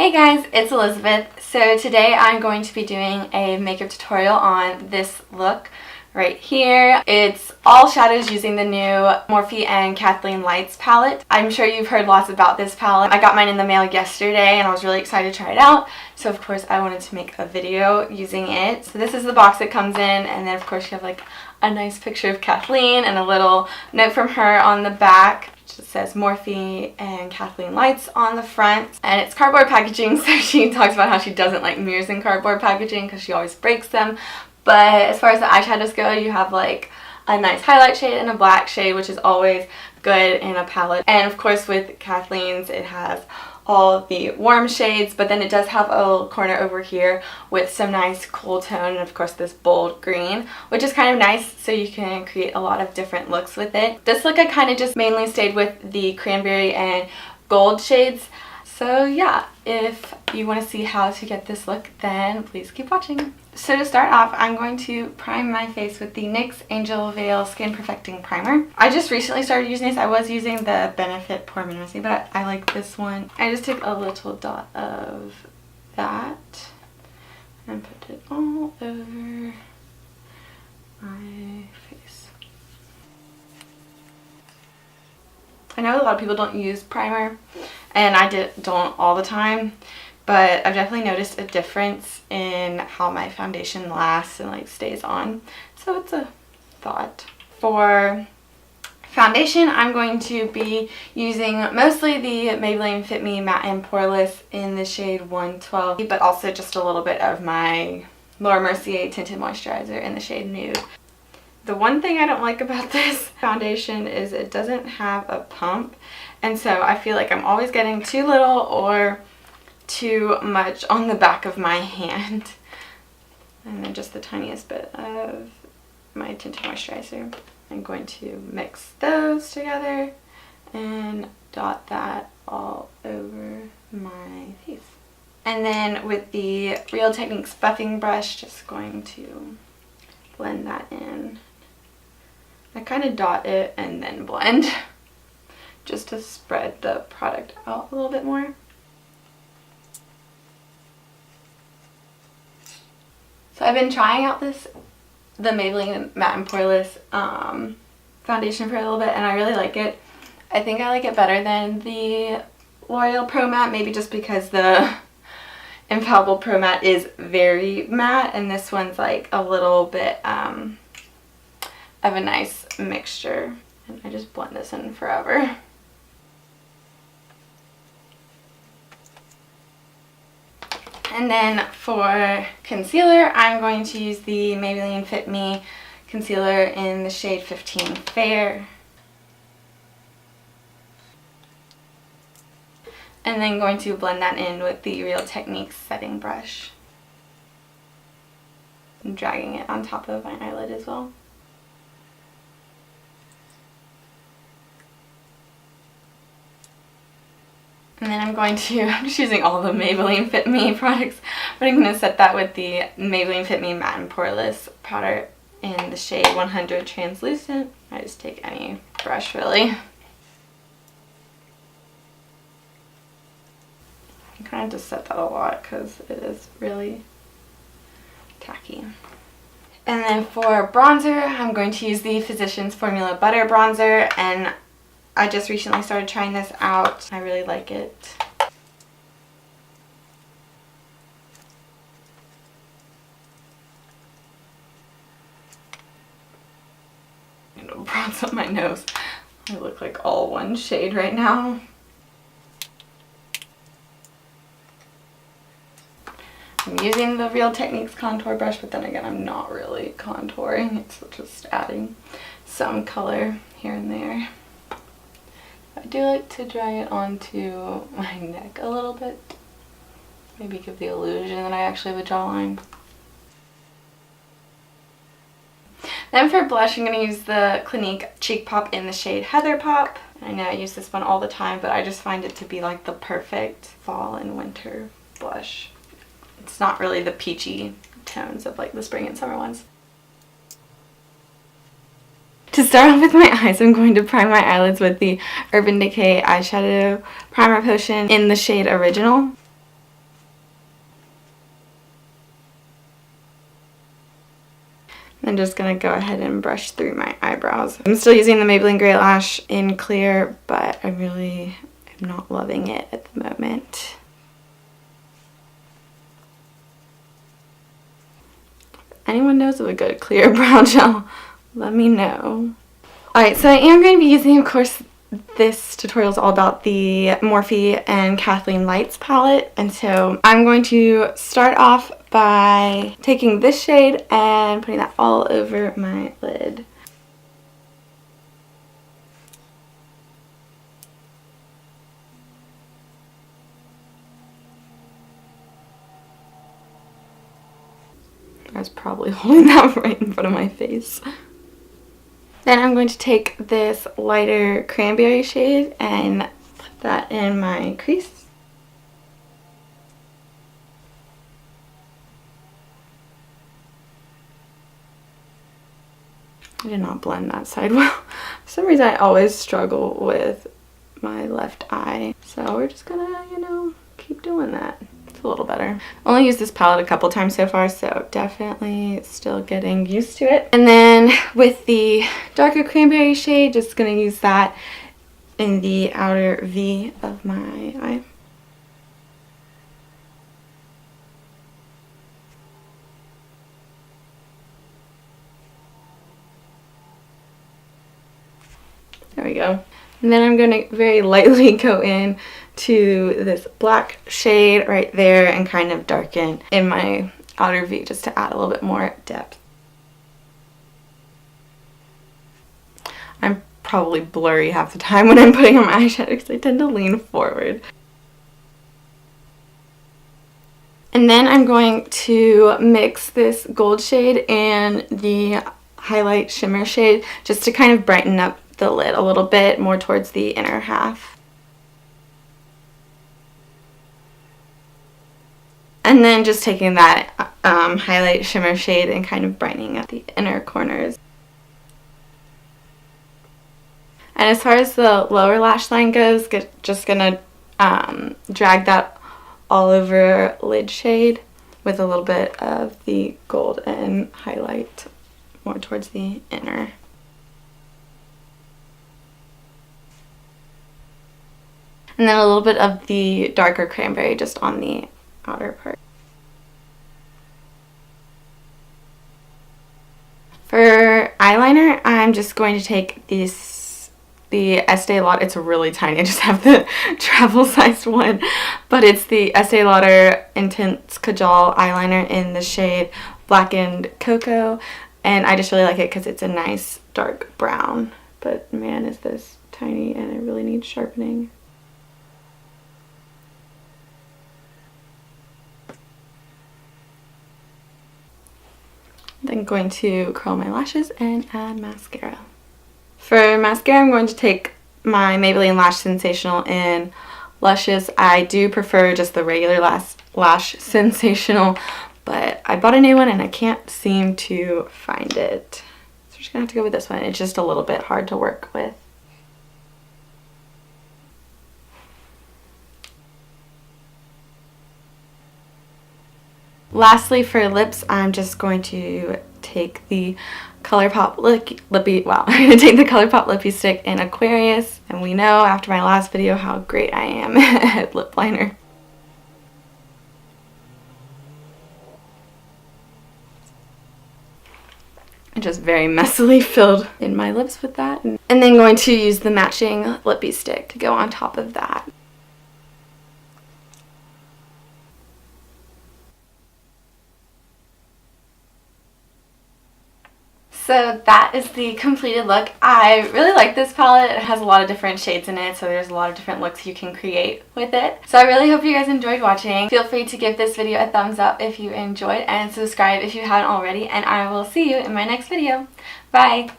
Hey guys, it's Elizabeth. So today I'm going to be doing a makeup tutorial on this look right here. It's all shadows using the new Morphe and Kathleen Lights palette. I'm sure you've heard lots about this palette. I got mine in the mail yesterday and I was really excited to try it out. So of course I wanted to make a video using it. So this is the box it comes in, and then of course you have like a nice picture of Kathleen and a little note from her on the back. It says Morphe and Kathleen Lights on the front, and it's cardboard packaging, so she talks about how she doesn't like mirrors in cardboard packaging because she always breaks them. But as far as the eyeshadows go, you have like a nice highlight shade and a black shade, which is always good in a palette. And of course with Kathleen's it has all the warm shades, but then it does have a little corner over here with some nice cool tone, and of course this bold green, which is kind of nice, so you can create a lot of different looks with it. This look I kind of just mainly stayed with the cranberry and gold shades. So yeah, if you want to see how to get this look, then please keep watching. So to start off, I'm going to prime my face with the NYX Angel Veil Skin Perfecting Primer. I just recently started using this. I was using the Benefit Pore Minimacy, but I like this one. I just take a little dot of that and put it all over my face. I know a lot of people don't use primer, and I don't all the time, but I've definitely noticed a difference in how my foundation lasts and like stays on. So it's a thought. For foundation, I'm going to be using mostly the Maybelline Fit Me Matte and Poreless in the shade 112, but also just a little bit of my Laura Mercier Tinted Moisturizer in the shade Nude. The one thing I don't like about this foundation is it doesn't have a pump, and so I feel like I'm always getting too little or too much on the back of my hand. And then just the tiniest bit of my tinted moisturizer. I'm going to mix those together and dot that all over my face. And then with the Real Techniques buffing brush, just going to blend that in. I kind of dot it and then blend just to spread the product out a little bit more. So I've been trying out the Maybelline Matte and Poreless foundation for a little bit, and I really like it. I think I like it better than the L'Oreal Pro Matte, maybe just because the Infallible Pro Matte is very matte, and this one's like a little bit of a nice mixture. And I just blend this in forever. And then for concealer, I'm going to use the Maybelline Fit Me concealer in the shade 15 Fair. And then going to blend that in with the Real Techniques setting brush. I'm dragging it on top of my eyelid as well. And then I'm just using all the Maybelline Fit Me products, but I'm going to set that with the Maybelline Fit Me Matte and Poreless powder in the shade 100 Translucent. I just take any brush really. I kind of just set that a lot because it is really tacky. And then for bronzer, I'm going to use the Physicians Formula Butter Bronzer, and I just recently started trying this out. I really like it. I'm gonna bronze up my nose. I look like all one shade right now. I'm using the Real Techniques contour brush, but then again I'm not really contouring. It's just adding some color here and there. I do like to dry it onto my neck a little bit. Maybe give the illusion that I actually have a jawline. Then for blush, I'm going to use the Clinique Cheek Pop in the shade Heather Pop. I know I use this one all the time, but I just find it to be like the perfect fall and winter blush. It's not really the peachy tones of like the spring and summer ones. To start off with my eyes, I'm going to prime my eyelids with the Urban Decay Eyeshadow Primer Potion in the shade Original. I'm just going to go ahead and brush through my eyebrows. I'm still using the Maybelline Great Lash in clear, but I really am not loving it at the moment. If anyone knows of a good clear brow gel, let me know. Alright, so I am going to be using, of course, this tutorial is all about the Morphe and Kathleen Lights palette, and so I'm going to start off by taking this shade and putting that all over my lid. I was probably holding that right in front of my face. Then I'm going to take this lighter cranberry shade and put that in my crease. I did not blend that side well. For some reason I always struggle with my left eye. So we're just gonna, keep doing that. It's a little better. Only used this palette a couple times so far, so definitely still getting used to it. And then with the darker cranberry shade, just gonna use that in the outer V of my eye. There we go. And then I'm going to very lightly go in to this black shade right there and kind of darken in my outer V just to add a little bit more depth. I'm probably blurry half the time when I'm putting on my eyeshadow because I tend to lean forward. And then I'm going to mix this gold shade and the highlight shimmer shade just to kind of brighten up the lid a little bit more towards the inner half. And then just taking that highlight shimmer shade and kind of brightening up the inner corners. And as far as the lower lash line goes, just gonna drag that all over lid shade with a little bit of the gold and highlight more towards the inner. And then a little bit of the darker cranberry just on the outer part. For eyeliner, I'm just going to take the Estee Lauder. It's really tiny. I just have the travel sized one. But it's the Estee Lauder Intense Kajal eyeliner in the shade Blackened Cocoa. And I just really like it because it's a nice dark brown. But man, is this tiny and it really needs sharpening. Then going to curl my lashes and add mascara. For mascara, I'm going to take my Maybelline Lash Sensational in Luscious. I do prefer just the regular Lash Sensational, but I bought a new one and I can't seem to find it. So I'm just gonna have to go with this one. It's just a little bit hard to work with. Lastly, for lips, I'm just going to take the ColourPop Lippy, wow, I'm going to take the ColourPop Lippy Stick in Aquarius, and we know after my last video how great I am at lip liner. I just very messily filled in my lips with that, and then going to use the matching Lippy Stick to go on top of that. So that is the completed look. I really like this palette. It has a lot of different shades in it, so there's a lot of different looks you can create with it. So I really hope you guys enjoyed watching. Feel free to give this video a thumbs up if you enjoyed, and subscribe if you haven't already, and I will see you in my next video. Bye!